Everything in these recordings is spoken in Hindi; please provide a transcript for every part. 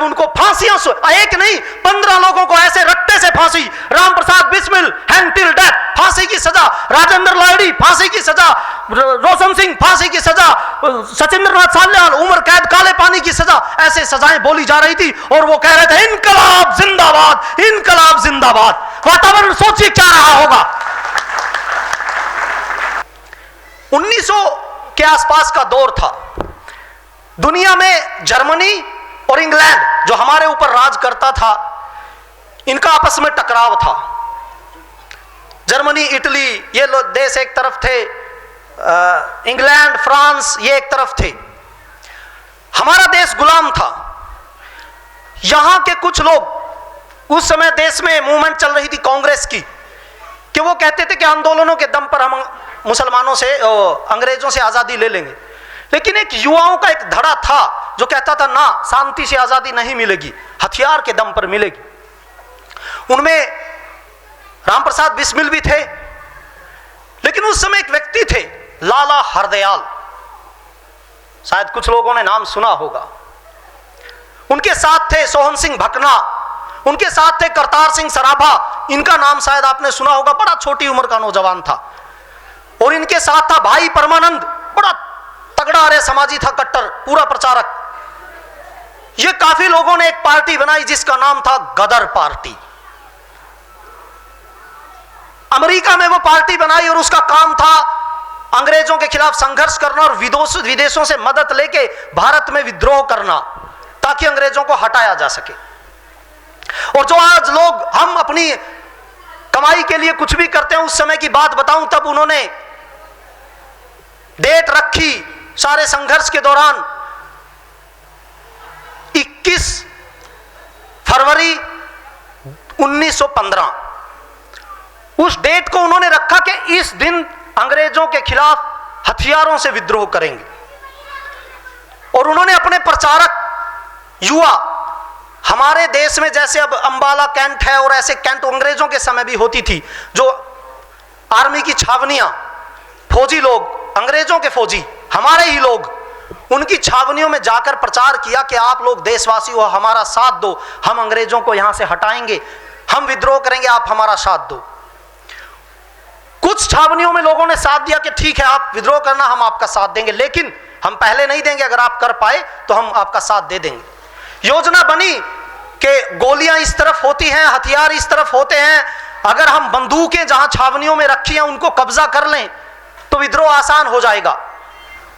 जब उनको फांसियां, एक नहीं 15 लोगों को ऐसे रट्टे से फांसी, Ram Prasad Bismil hang till death, फांसी की सजा, राजेंद्र लाहिड़ी फांसी की सजा, रोशन सिंह फांसी की सजा, सचिंद्रनाथ सान्याल उम्र कैद काले पानी की सजा, ऐसे सजाएं बोली जा रही थी और वो कह रहे थे इनकलाब जिंदाबाद, इनकलाब जिंदाबाद। वातावरण सोचिए क्या रहा होगा। 1900 के आसपास का दौर था। दुनिया में जर्मनी और इंग्लैंड जो हमारे ऊपर राज करता था, इनका आपस में टकराव था। जर्मनी, इटली ये देश एक तरफ थे, इंग्लैंड, फ्रांस ये एक तरफ थे। हमारा देश गुलाम था। यहां के कुछ लोग, उस समय देश में मूवमेंट चल रही थी कांग्रेस की, कि वो कहते थे कि आंदोलनों के दम पर हम मुसलमानों से, अंग्रेजों से आजादी ले लेंगे। लेकिन एक युवाओं का एक धड़ा था जो कहता था ना, शांति से आजादी नहीं मिलेगी, हथियार के दम पर मिलेगी। उनमें राम प्रसाद बिस्मिल भी थे। लेकिन उस समय एक व्यक्ति थे, लाला हरदयाल, शायद कुछ लोगों ने नाम सुना होगा। उनके साथ थे सोहन सिंह भकना, उनके साथ थे करतार सिंह सराभा, इनका नाम शायद आपने सुना होगा, बड़ा छोटी उम्र का नौजवान था। और इनके साथ था भाई परमानंद, बड़ा तगड़ा आर्य समाजी था, कट्टर पूरा प्रचारक। ये काफी लोगों ने एक पार्टी बनाई जिसका नाम था गदर पार्टी। अमेरिका में वो पार्टी बनाई और उसका काम था अंग्रेजों के खिलाफ संघर्ष करना और विदेशों से मदद लेके भारत में विद्रोह करना, ताकि अंग्रेजों को हटाया जा सके। और जो आज लोग हम अपनी कमाई के लिए कुछ भी करते हैं, उस समय की बात बताऊं, तब उन्होंने डेट रखी सारे संघर्ष के दौरान 21 फरवरी 1915। उस डेट को उन्होंने रखा कि इस दिन अंग्रेजों के खिलाफ हथियारों से विद्रोह करेंगे। और उन्होंने अपने प्रचारक युवा, हमारे देश में जैसे अब अंबाला कैंट है और ऐसे कैंट अंग्रेजों के समय भी होती थी, जो आर्मी की छावनियां, फौजी लोग, अंग्रेजों के फौजी हमारे ही लोग, उनकी छावनियों में जाकर प्रचार किया कि आप लोग देशवासी हो, हमारा साथ दो, हम अंग्रेजों को यहां से हटाएंगे, हम विद्रोह करेंगे, आप हमारा साथ दो। कुछ छावनियों में लोगों ने साथ दिया कि ठीक है आप विद्रोह करना, हम आपका साथ देंगे, लेकिन हम पहले नहीं देंगे, अगर आप कर पाए तो हम आपका साथ दे देंगे। योजना बनी कि गोलियां इस तरफ होती हैं, हथियार इस तरफ होते हैं, अगर हम बंदूकें जहां छावनियों में रखी हैं उनको कब्जा कर लें तो विद्रोह आसान हो जाएगा।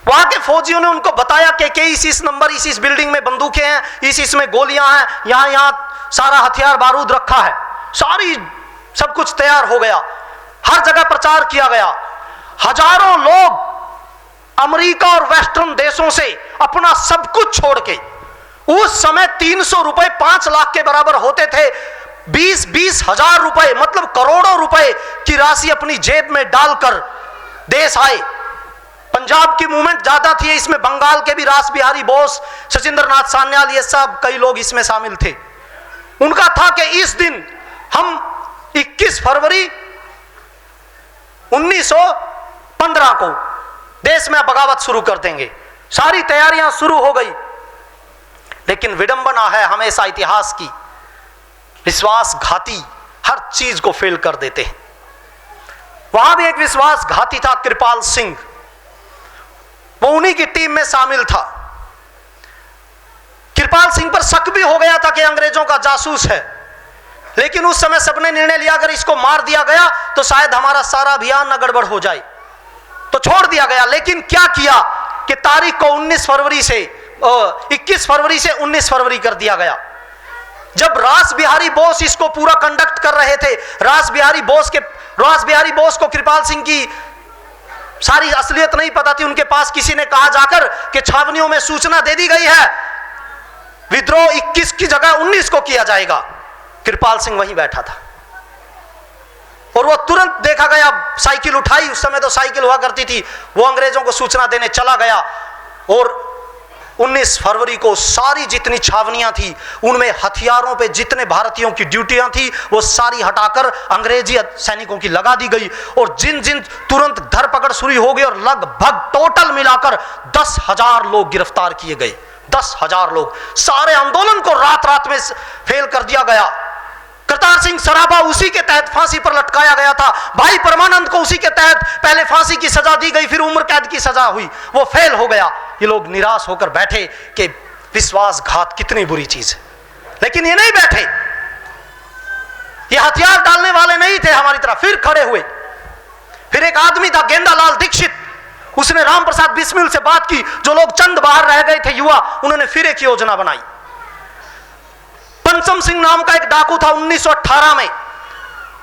वहां के फौजियों ने उनको बताया कि इस नंबर, इस बिल्डिंग में बंदूकें हैं, इस में गोलियां हैं, यहां सारा हथियार बारूद रखा है। सारी सब कुछ तैयार हो गया, हर जगह प्रचार किया गया। हजारों लोग अमेरिका और वेस्टर्न देशों से अपना सब कुछ छोड़ के, उस समय 300 रुपए 5 लाख के बराबर होते थे, 20-20 हजार रुपए मतलब करोड़ों रुपए की राशि अपनी जेब में डालकर देश आए। पंजाब की मूवमेंट ज्यादा थी, इसमें बंगाल के भी रास बिहारी बोस, सचिंद्रनाथ सान्याल, ये सब कई लोग इसमें शामिल थे। उनका था कि इस दिन हम 21 फरवरी 1915 को देश में बगावत शुरू कर देंगे। सारी तैयारियां शुरू हो गई, लेकिन विडंबना है हमेशा इतिहास की, विश्वासघाती हर चीज को फेल कर देते हैं। वहां भी एक विश्वासघाती था, कृपाल सिंह, वो उन्हीं की टीम में शामिल था। कृपाल सिंह पर शक भी हो गया था कि अंग्रेजों का जासूस है, लेकिन उस समय सबने निर्णय लिया अगर इसको मार दिया गया तो शायद हमारा सारा अभियान न गड़बड़ हो जाए, तो छोड़ दिया गया। लेकिन क्या किया कि तारीख को 21 फरवरी से 19 फरवरी कर दिया गया। जब रास बिहारी बोस इसको पूरा कंडक्ट कर रहे थे, रास बिहारी बोस को कृपाल सिंह की सारी असलियत नहीं पता थी। उनके पास किसी ने कहा जाकर कि छावनियों में सूचना दे दी गई है, विद्रोह 21 की जगह 19 को किया जाएगा। कृपाल सिंह वहीं बैठा था और वो तुरंत देखा गया, साइकिल उठाई, उस समय तो साइकिल हुआ करती थी, वो अंग्रेजों को सूचना देने चला गया। और 19 फरवरी को सारी जितनी छावनियां थी उनमें हथियारों पे जितने भारतीयों की ड्यूटियां थी वो सारी हटाकर अंग्रेजी सैनिकों की लगा दी गई। और जिन तुरंत धरपकड़ शुरू हो गई और लगभग टोटल मिलाकर 10,000 लोग गिरफ्तार किए गए 10,000 लोग। सारे आंदोलन को रात रात में फेल कर दिया गया। करतार सिंह सराभा उसी के तहत फांसी पर लटकाया गया था। भाई परमानंद को उसी के तहत पहले फांसी की सजा दी गई, फिर उम्र कैद की सजा हुई, वो फेल हो गया। ये लोग निराश होकर बैठे कि विश्वासघात कितनी बुरी चीज है। लेकिन ये नहीं बैठे, ये हथियार डालने वाले नहीं थे हमारी तरह, फिर खड़े हुए। फिर एक आदमी था गेंदालाल दीक्षित, उसने राम प्रसाद बिस्मिल से बात की। जो लोग चंद बाहर रह गए थे युवा, उन्होंने फिर एक योजना बनाई। पंचम सिंह नाम का एक डाकू था 1918 में,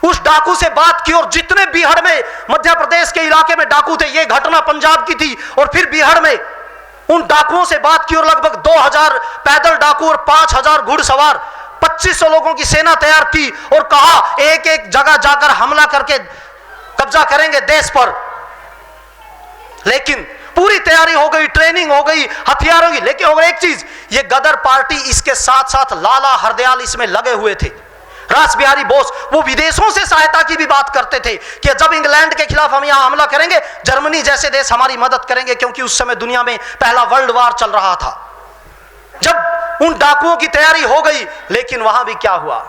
उस डाकू से बात की और जितने बिहार में मध्य प्रदेश के इलाके में डाकू थे, ये घटना पंजाब की थी, और फिर बिहार में उन डाकुओं से बात की और लगभग 2000 पैदल डाकू और 5000 घुड़सवार 2500 लोगों की सेना तैयार की और कहा एक एक जगह जाकर हमला करके कब्जा करेंगे देश पर। लेकिन पूरी तैयारी हो गई, ट्रेनिंग हो गई, हथियारों की, लेकिन हो गई एक चीज, ये गदर पार्टी इसके साथ साथ लाला हरदयाल इसमें लगे हुए थे। रास बिहारी बोस वो विदेशों से सहायता की भी बात करते थे कि जब इंग्लैंड के खिलाफ हम यहां हमला करेंगे, जर्मनी जैसे देश हमारी मदद करेंगे, क्योंकि उस समय दुनिया में पहला वर्ल्ड वार चल रहा था। जब उन डाकुओं की तैयारी हो गई, लेकिन वहां भी क्या हुआ,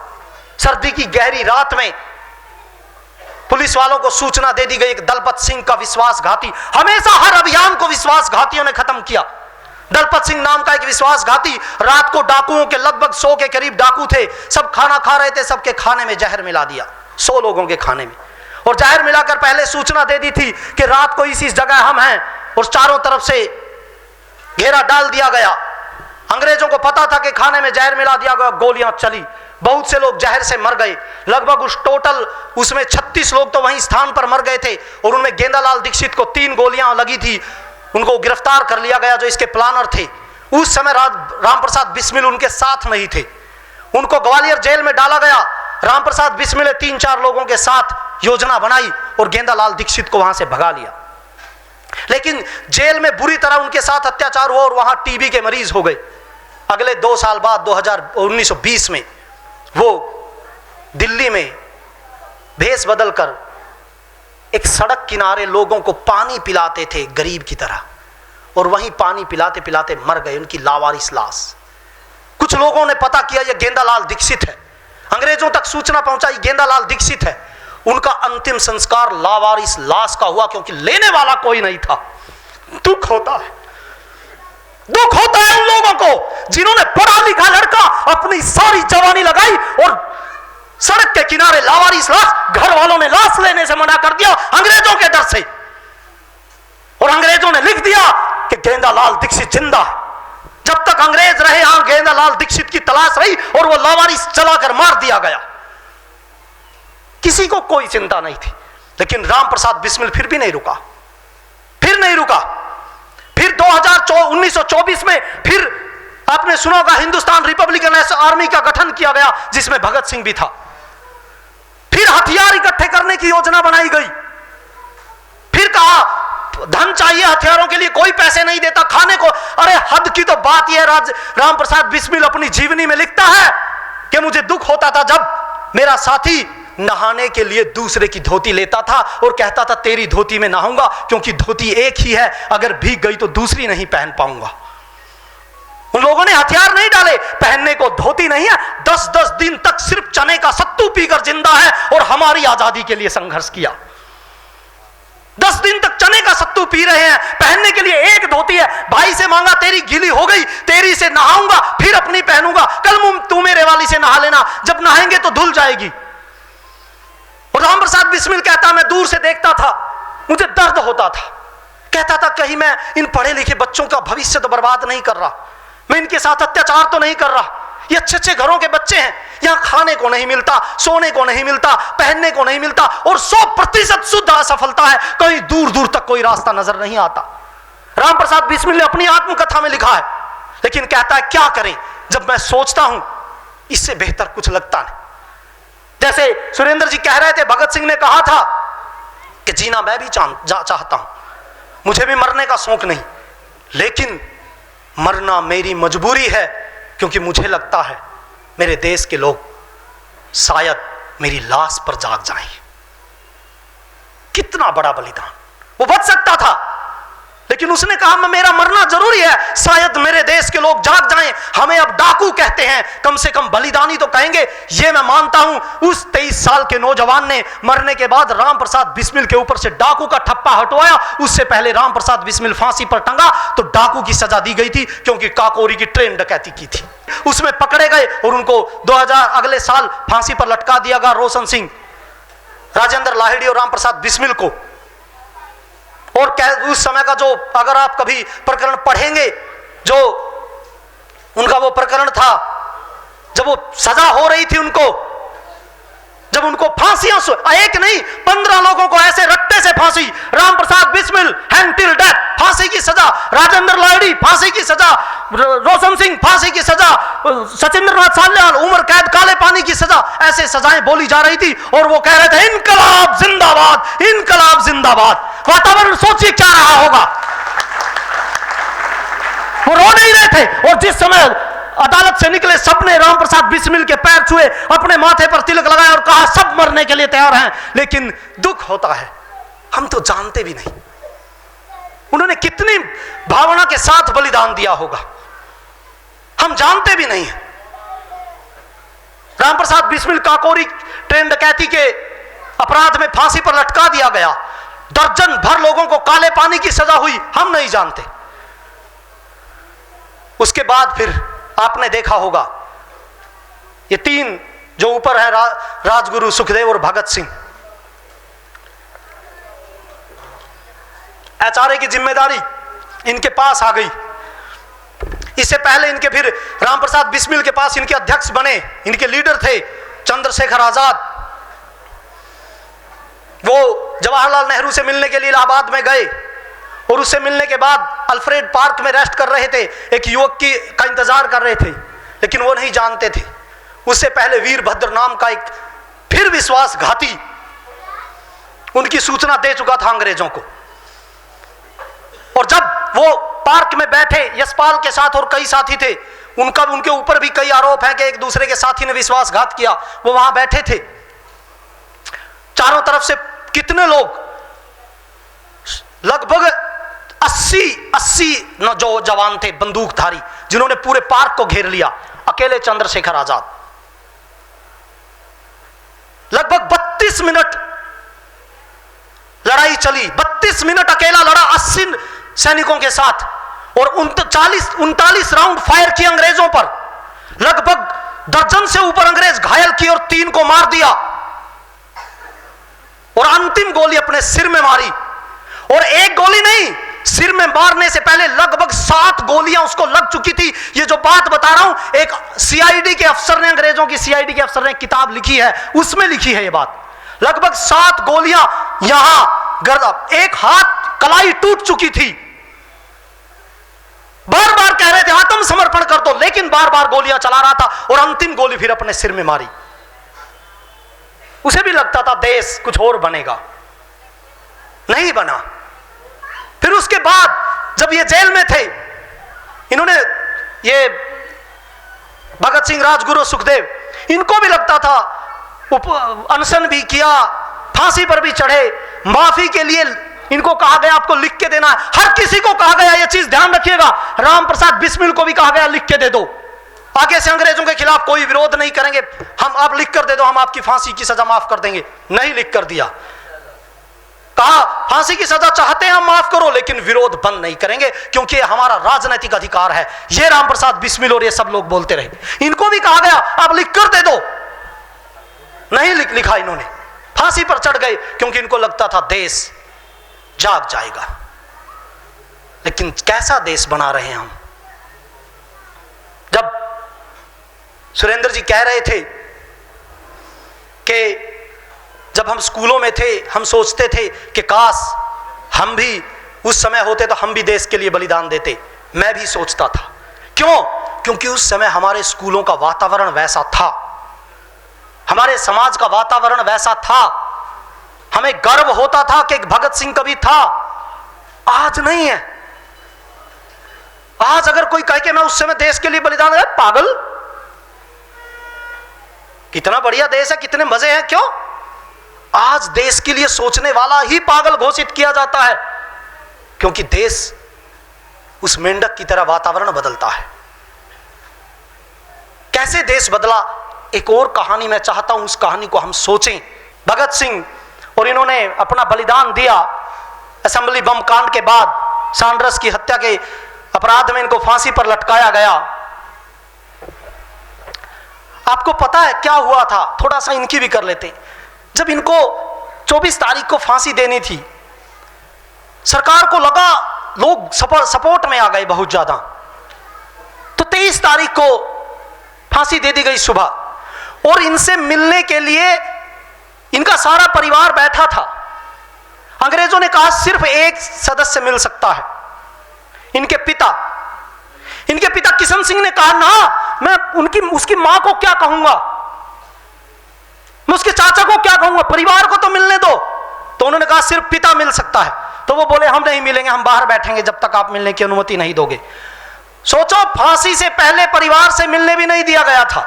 सर्दी की गहरी रात में पुलिस वालों को सूचना दे दी गई। एक दलपत सिंह का विश्वासघाती, हमेशा हर अभियान को विश्वासघातियों ने खत्म किया। दलपत सिंह नाम का एक विश्वासघाती, रात को डाकुओं के लगभग 100 के करीब डाकू थे, सब खाना खा रहे थे, सबके खाने में जहर मिला दिया, 100 लोगों के खाने में। और जहर मिलाकर पहले सूचना दे दी थी कि रात को इस जगह हम हैं, और चारों तरफ से घेरा डाल दिया गया। अंग्रेजों को पता था कि खाने में जहर मिला दिया गया, गोलियां चली, बहुत से लोग जहर से मर गए। लगभग उस टोटल उसमें 36 लोग तो वहीं स्थान पर मर गए थे, और उनमें गेंदालाल दीक्षित को 3 गोलियां लगी थी। उनको गिरफ्तार कर लिया गया जो इसके प्लानर थे। उस समय राम प्रसाद बिस्मिल उनके साथ नहीं थे, उनको ग्वालियर जेल में डाला गया। राम प्रसाद बिस्मिल ने 3-4 लोगों के साथ योजना बनाई और गेंदालाल दीक्षित को वहां से भगा लिया। लेकिन जेल में बुरी तरह उनके साथ अत्याचार हुआ और वहां टीबी के मरीज हो गए। अगले 2 साल बाद 1920 में वो दिल्ली में भेष बदलकर एक सड़क किनारे लोगों को पानी पिलाते थे गरीब की तरह, और वहीं पानी पिलाते पिलाते मर गए, उनकी लावारिस लाश। कुछ लोगों ने पता किया ये गेंदालाल दीक्षित है, अंग्रेजों तक सूचना पहुंचाई गेंदालाल दीक्षित है। उनका अंतिम संस्कार लावारिस लाश का हुआ, क्योंकि लेने वाला कोई नहीं था। दुख होता है, दुख होता है उन लोगों को जिन्होंने पढ़ा लिखा लड़का अपनी सारी जवानी लगाई और सड़क के किनारे लावारिस लाश, घर वालों ने लाश लेने से मना कर दिया अंग्रेजों के डर से, और अंग्रेजों ने लिख दिया कि गेंदालाल दीक्षित जिंदा है। जब तक अंग्रेज रहे यहां गेंदालाल दीक्षित की तलाश रही और वो लावारिस चलाकर मार दिया गया। किसी को कोई चिंता नहीं थी। लेकिन राम प्रसाद बिस्मिल फिर भी नहीं रुका, फिर नहीं रुका। फिर 1924 में फिर आपने सुना होगा हिंदुस्तान रिपब्लिकन आर्मी का गठन किया गया, जिसमें भगत सिंह भी था। फिर हथियार इकट्ठे करने की योजना बनाई गई। फिर कहा धन चाहिए हथियारों के लिए, कोई पैसे नहीं देता खाने को। अरे हद की तो बात यह, राम प्रसाद बिस्मिल अपनी जीवनी में लिखता है कि मुझे दुख होता था जब मेरा साथी नहाने के लिए दूसरे की धोती लेता था और कहता था तेरी धोती में नहाऊंगा, क्योंकि धोती एक ही है, अगर भीग गई तो दूसरी नहीं पहन पाऊंगा। उन लोगों ने हथियार नहीं डाले, पहनने को धोती नहीं है, 10-10 दिन तक सिर्फ चने का सत्तू पीकर जिंदा है और हमारी आजादी के लिए संघर्ष किया। 10 दिन तक चने का सत्तू पी रहे हैं, पहनने के लिए एक धोती है। भाई से मांगा तेरी गीली हो गई, तेरी से नहाऊंगा फिर अपनी पहनूंगा, कल तू मेरे वाली से नहा लेना, जब नहाएंगे तो धुल जाएगी। और राम प्रसाद बिस्मिल कहता मैं दूर से देखता था, मुझे दर्द होता था। कहता था कहीं मैं इन पढ़े लिखे बच्चों का भविष्य तो बर्बाद नहीं कर रहा, मैं इनके साथ अत्याचार तो नहीं कर रहा। ये अच्छे अच्छे घरों के बच्चे हैं, यहां खाने को नहीं मिलता, सोने को नहीं मिलता, पहनने को नहीं मिलता, और 100% शुद्ध असफलता है, कहीं दूर दूर तक कोई रास्ता नजर नहीं आता। राम प्रसाद बिस्मिल ने अपनी आत्मकथा में लिखा है। लेकिन कहता है क्या करें, जब मैं सोचता हूं इससे बेहतर कुछ लगता नहीं। जैसे सुरेंद्र जी कह रहे थे, भगत सिंह ने कहा था कि जीना मैं भी चाहता हूं, मुझे भी मरने का शौक नहीं, लेकिन मरना मेरी मजबूरी है, क्योंकि मुझे लगता है मेरे देश के लोग शायद मेरी लाश पर जाग जाएंगे। कितना बड़ा बलिदान, वो बच सकता था लेकिन उसने कहा मेरा मरना जरूरी है, शायद मेरे देश के लोग जाग जाएं, हमें अब डाकू कहते हैं, कम से कम बलिदानी तो कहेंगे। ये मैं मानता हूं। उस 23 साल के नौजवान ने मरने के बाद राम प्रसाद बिस्मिल के ऊपर से डाकू का ठप्पा हटवाया। उससे पहले राम प्रसाद बिस्मिल फांसी पर टंगा तो डाकू की सजा दी गई थी, क्योंकि काकोरी की ट्रेन डकैती की थी। उसमें पकड़े गए और उनको 2000 अगले साल फांसी पर लटका दिया गया, रोशन सिंह, राजेंद्र लाहिड़ी और राम प्रसाद बिस्मिल को। और उस समय का जो, अगर आप कभी प्रकरण पढ़ेंगे, जो उनका वो प्रकरण था, जब वो सजा हो रही थी उनको, जब उनको फांसियां, एक नहीं 15 लोगों को ऐसे रट्टे से फांसी, Ram Prasad Bismil hang till death, फांसी की सजा, राजेंद्र लाहिड़ी फांसी की सजा, रोशन सिंह फांसी की सजा, सचिंद्रनाथ सान्याल उम्र कैद काले पानी की सजा, ऐसे सजाएं बोली जा रही थी। और वो कह रहे थे इनकलाब जिंदाबाद, इनकलाब जिंदाबाद। वातावरण सोचिए क्या रहा होगा। वो रो नहीं रहे थे। और जिस समय अदालत से निकले, सबने राम प्रसाद बिस्मिल के पैर छुए, अपने माथे पर तिलक लगाया और कहा सब मरने के लिए तैयार हैं। लेकिन दुख होता है, हम तो जानते भी नहीं उन्होंने कितनी भावना के साथ बलिदान दिया होगा, हम जानते भी नहीं। राम प्रसाद बिस्मिल काकोरी ट्रेन डकैती के अपराध में फांसी पर लटका दिया गया, दर्जन भर लोगों को काले पानी की सजा हुई, हम नहीं जानते। उसके बाद फिर आपने देखा होगा ये 3 जो ऊपर है, राजगुरु, सुखदेव और भगत सिंह, एचआरए की जिम्मेदारी इनके पास आ गई। इससे पहले इनके फिर राम प्रसाद बिस्मिल के पास इनके अध्यक्ष बने, इनके लीडर थे चंद्रशेखर आजाद। वो जवाहरलाल नेहरू से मिलने के लिए इलाहाबाद में गए और उससे मिलने के बाद अल्फ्रेड पार्क में रेस्ट कर रहे थे, एक युवक का इंतजार कर रहे थे, लेकिन वो नहीं जानते थे उससे पहले वीरभद्र नाम का एक फिर विश्वासघाती उनकी सूचना दे चुका था अंग्रेजों को। और जब वो पार्क में बैठे यशपाल के साथ और कई साथी थे, उनके ऊपर भी कई आरोप हैं कि एक दूसरे के साथी ने विश्वासघात किया, वो वहां बैठे थे। चारों तरफ से कितने लोग, लगभग 80 जो जवान थे बंदूकधारी, जिन्होंने पूरे पार्क को घेर लिया। अकेले चंद्रशेखर आजाद लगभग 32 मिनट लड़ाई चली, 32 मिनट अकेला लड़ा 80 सैनिकों के साथ और 39 राउंड फायर किए अंग्रेजों पर। लगभग दर्जन से ऊपर अंग्रेज घायल किए और 3 को मार दिया और अंतिम गोली अपने सिर में मारी। और एक गोली नहीं, सिर में मारने से पहले लगभग 7 गोलियां उसको लग चुकी थी। ये जो बात बता रहा हूं, एक सीआईडी के अफसर ने, अंग्रेजों की सीआईडी के अफसर ने किताब लिखी है, उसमें लिखी है ये बात। लगभग 7 गोलियां यहां गर्दा, एक हाथ कलाई टूट चुकी थी। बार बार कह रहे थे आत्मसमर्पण कर दो, लेकिन बार बार गोलियां चला रहा था और अंतिम गोली फिर अपने सिर में मारी। उसे भी लगता था देश कुछ और बनेगा, नहीं बना। फिर उसके बाद जब ये जेल में थे, इन्होंने ये भगत सिंह, राजगुरु, सुखदेव, इनको भी लगता था, अनशन भी किया, फांसी पर भी चढ़े, माफी के लिए इनको कहा गया आपको लिख के देना है। हर किसी को कहा गया, ये चीज ध्यान रखिएगा, राम प्रसाद बिस्मिल को भी कहा गया लिख के दे दो, आगे से अंग्रेजों के खिलाफ कोई विरोध नहीं करेंगे, हम आप लिख कर दे दो, हम आपकी फांसी की सजा माफ कर देंगे। नहीं लिख कर दिया, कहा फांसी की सजा चाहते हैं हम माफ करो, लेकिन विरोध बंद नहीं करेंगे, क्योंकि हमारा राजनीतिक अधिकार है। ये राम प्रसाद बिस्मिल और ये सब लोग बोलते रहे। इनको भी कहा गया आप लिख कर दे दो, नहीं लिखा इन्होंने, फांसी पर चढ़ गए, क्योंकि इनको लगता था देश जाग जाएगा। लेकिन कैसा देश बना रहे हैं हम। जब सुरेंद्र जी कह रहे थे कि जब हम स्कूलों में थे हम सोचते थे कि काश हम भी उस समय होते तो हम भी देश के लिए बलिदान देते, मैं भी सोचता था। क्यों? क्योंकि उस समय हमारे स्कूलों का वातावरण वैसा था, हमारे समाज का वातावरण वैसा था, हमें गर्व होता था कि भगत सिंह कभी था। आज नहीं है। आज अगर कोई कहे कि मैं उस समय देश के लिए बलिदान दे, पागल, कितना बढ़िया देश है, कितने मजे हैं। क्यों? आज देश के लिए सोचने वाला ही पागल घोषित किया जाता है, क्योंकि देश उस मेंढक की तरह वातावरण बदलता है। कैसे देश बदला, एक और कहानी मैं चाहता हूं, उस कहानी को हम सोचें। भगत सिंह और इन्होंने अपना बलिदान दिया। असेंबली बम कांड के बाद सैंडर्स की हत्या के अपराध में इनको फांसी पर लटकाया गया। आपको पता है क्या हुआ था? थोड़ा सा इनकी भी कर लेते। जब इनको 24 तारीख को फांसी देनी थी, सरकार को लगा लोग सपोर्ट में आ गए बहुत ज्यादा, तो 23 तारीख को फांसी दे दी गई सुबह। और इनसे मिलने के लिए इनका सारा परिवार बैठा था। अंग्रेजों ने कहा सिर्फ एक सदस्य मिल सकता है, इनके पिता। इनके पिता किशन सिंह ने कहा ना, मैं उसकी मां को क्या कहूंगा, मैं उसके चाचा को क्या कहूंगा, परिवार को तो मिलने दो। तो उन्होंने कहा सिर्फ पिता मिल सकता है। तो वो बोले हम नहीं मिलेंगे, हम बाहर बैठेंगे जब तक आप मिलने की अनुमति नहीं दोगे। सोचो, फांसी से पहले परिवार से मिलने भी नहीं दिया गया था,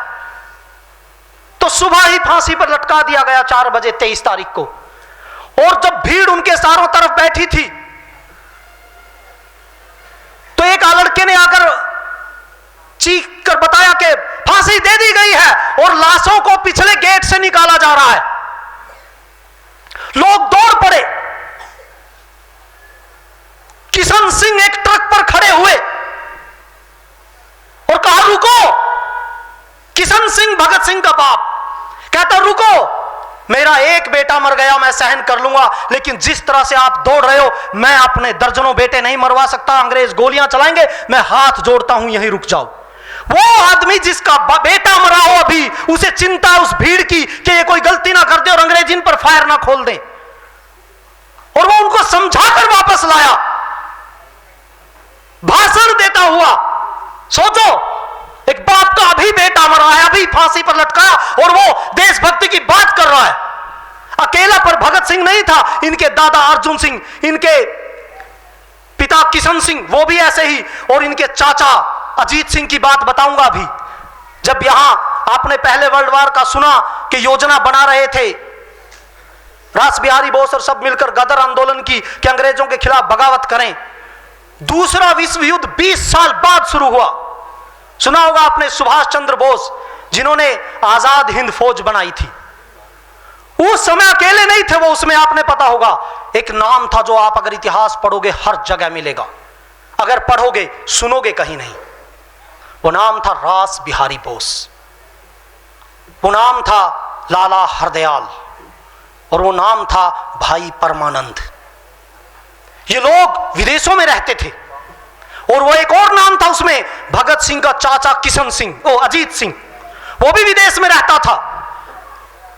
तो सुबह ही फांसी पर लटका दिया गया 4 बजे 23 तारीख को। और जब भीड़ उनके चारों तरफ बैठी थी, तो एक लड़के ने आकर चीख कर बताया कि फांसी दे दी गई है और लाशों को पिछले गेट से निकाला जा रहा है। लोग दौड़ पड़े। किशन सिंह एक ट्रक पर खड़े हुए और कहा रुको। किशन सिंह भगत सिंह का बाप कहता रुको, मेरा एक बेटा मर गया, मैं सहन कर लूंगा, लेकिन जिस तरह से आप दौड़ रहे हो, मैं अपने दर्जनों बेटे नहीं मरवा सकता। अंग्रेज गोलियां चलाएंगे, मैं हाथ जोड़ता हूं, यहीं रुक जाओ। वो आदमी जिसका बेटा मरा हो, अभी उसे चिंता है उस भीड़ की कि ये कोई गलती ना कर दे और अंग्रेज इन पर फायर ना खोल दे, और वो उनको समझाकर वापस लाया, भाषण देता हुआ। सोचो, एक बाप का अभी बेटा मरा है, अभी फांसी पर लटकाया, और वो देशभक्ति की बात कर रहा है। अकेला पर भगत सिंह नहीं था, इनके दादा अर्जुन सिंह, इनके पिता किशन सिंह, वो भी ऐसे ही, और इनके चाचा अजीत सिंह की बात बताऊंगा अभी। जब यहां आपने पहले वर्ल्ड वार का सुना कि योजना बना रहे थे रास बिहारी बोस और सब मिलकर गदर आंदोलन की कि अंग्रेजों के खिलाफ बगावत करें। दूसरा विश्व युद्ध 20 साल बाद शुरू हुआ। सुना होगा आपने सुभाष चंद्र बोस, जिन्होंने आजाद हिंद फौज बनाई थी। उस समय अकेले नहीं थे वो, उसमें आपने पता होगा एक नाम था जो आप अगर इतिहास पढ़ोगे हर जगह मिलेगा, अगर पढ़ोगे सुनोगे कहीं नहीं। वो नाम था रास बिहारी बोस, वो नाम था लाला हरदयाल, और वो नाम था भाई परमानंद। ये लोग विदेशों में रहते थे। और वो एक और नाम था उसमें, भगत सिंह का चाचा किशन सिंह, ओ अजीत सिंह, वो भी विदेश में रहता था।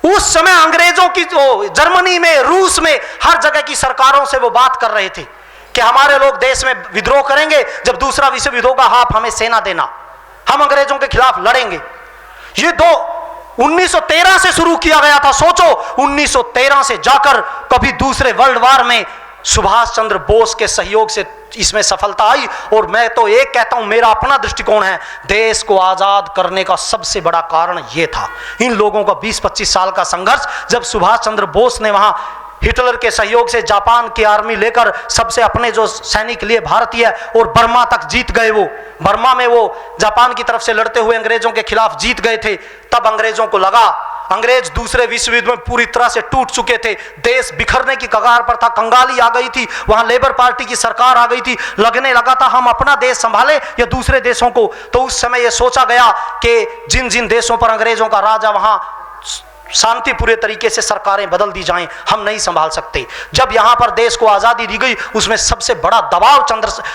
उस समय अंग्रेजों की जर्मनी में, रूस में, हर जगह की सरकारों से वो बात कर रहे थे कि हमारे लोग देश में विद्रोह करेंगे, जब दूसरा विश्व युद्ध होगा आप हमें सेना देना, हम अंग्रेजों के खिलाफ लड़ेंगे। ये 1913 से शुरू किया गया था। सोचो, 1913 से जाकर कभी दूसरे वर्ल्ड वार में सुभाष चंद्र बोस के सहयोग से इसमें सफलता आई। और मैं तो एक कहता हूं, मेरा अपना दृष्टिकोण है, देश को आजाद करने का सबसे बड़ा कारण यह था, इन लोगों का 20-25 साल का संघर्ष। जब सुभाष चंद्र बोस ने वहां हिटलर के सहयोग से जापान की आर्मी लेकर सबसे अपने जो सैनिक लिए भारतीय और बर्मा तक जीत गए, वो बर्मा में वो जापान की तरफ से लड़ते हुए अंग्रेजों के खिलाफ जीत गए थे। तब अंग्रेजों को लगा अंग्रेज दूसरे विश्व युद्ध में पूरी तरह से टूट चुके थे, देश बिखरने की कगार पर था, कंगाली आ गई थी, वहां लेबर पार्टी की सरकार आ गई थी, लगने लगा था हम अपना देश संभाले या दूसरे देशों को। तो उस समय यह सोचा गया कि जिन जिन देशों पर अंग्रेजों का राज है वहां शांतिपूर्ण तरीके से सरकारें बदल दी जाएं, हम नहीं संभाल सकते। जब यहां पर देश को आजादी दी गई, उसमें सबसे बड़ा दबाव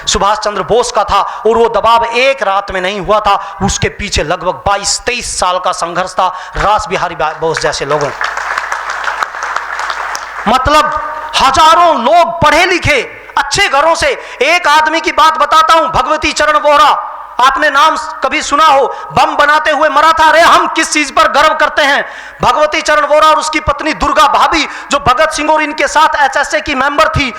सुभाष चंद्र बोस का था, और वो दबाव एक रात में नहीं हुआ था, उसके पीछे लगभग 22-23 साल का संघर्ष था रास बिहारी बोस जैसे लोगों। मतलब हजारों लोग पढ़े लिखे अच्छे घरों से। एक आदमी की बात बताता हूं, भगवती चरण वोहरा, आपने नाम कभी सुना हो, बम बनाते हुए मरा था। अरे हम किस चीज पर गर्व करते हैं, भगवती चरण वोहरा और उसकी पत्नी दुर्गा भाभी, जो भगत सिंह और इनके साथ एचएसए की मेंबर थी,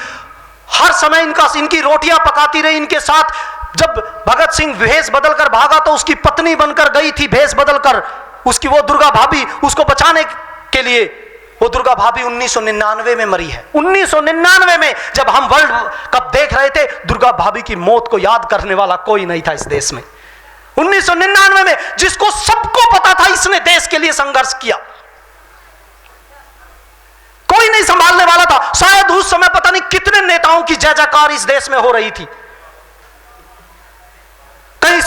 हर समय इनकी रोटियां पकाती रही इनके साथ। जब भगत सिंह भेष बदलकर भागा तो उसकी पत्नी बनकर गई थी भेष बदलकर, उसकी वो दुर्गा भाभी उसको बचाने के लिए वो दुर्गा भाभी 1999 में मरी है। 1999 में जब हम वर्ल्ड कप देख रहे थे, दुर्गा भाभी की मौत को याद करने वाला कोई नहीं था इस देश में। 1999 में जिसको सबको पता था इसने देश के लिए संघर्ष किया, कोई नहीं संभालने वाला था। शायद उस समय पता नहीं कितने नेताओं की जय जयकार इस देश में हो रही थी। कहीं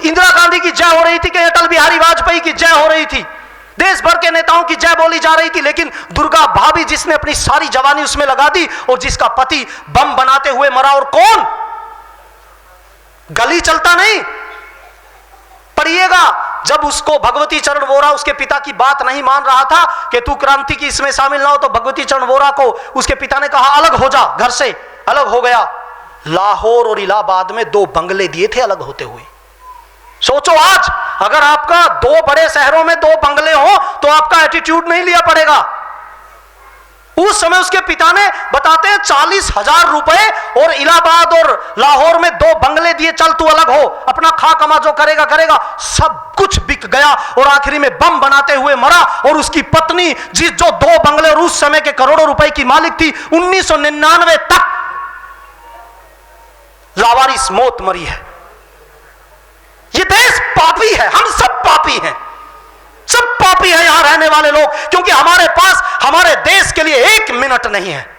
इंदिरा गांधी की जय हो रही थी, कहीं अटल बिहारी वाजपेयी की जय हो रही थी, देश भर के नेताओं की जय बोली जा रही थी। लेकिन दुर्गा भाभी जिसने अपनी सारी जवानी उसमें लगा दी और जिसका पति बम बनाते हुए मरा, और कौन, गली चलता नहीं। पढ़िएगा, जब उसको भगवती चरण वोरा उसके पिता की बात नहीं मान रहा था कि तू क्रांति की इसमें शामिल ना हो, तो भगवती चरण वोरा को उसके पिता ने कहा अलग हो जा, घर से अलग हो गया। लाहौर और इलाहाबाद में 2 बंगले दिए थे अलग होते हुए। सोचो आज अगर आपका 2 बड़े शहरों में 2 बंगले हो तो आपका एटीट्यूड नहीं लिया पड़ेगा। उस समय उसके पिता ने बताते हैं 40,000 रुपए और इलाहाबाद और लाहौर में 2 बंगले दिए, चल तू अलग हो, अपना खा कमा जो करेगा करेगा। सब कुछ बिक गया और आखिरी में बम बनाते हुए मरा। और उसकी पत्नी जो 2 बंगले और उस समय के करोड़ों रुपए की मालिक थी, 1999 तक लावारिस मौत मरी है। ये देश पापी है, हम सब पापी हैं, सब पापी हैं यहां रहने वाले लोग, क्योंकि हमारे पास हमारे देश के लिए 1 मिनट नहीं है।